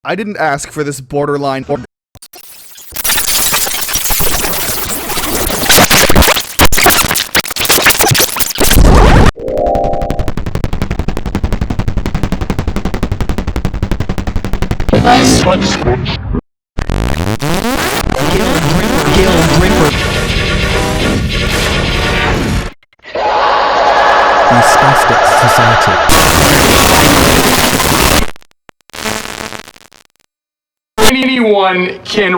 I didn't ask for this borderline. The Spastic Society. Anyone can.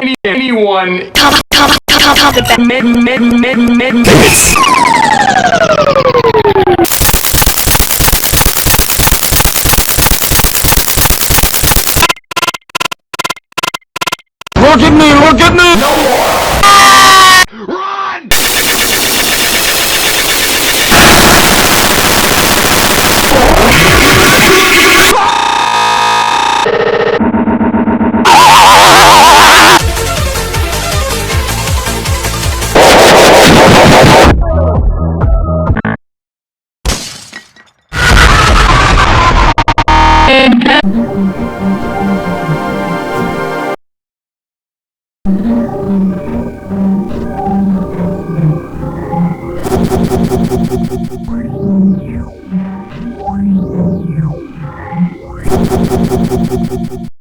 Look at me! Look at me! No more! Run!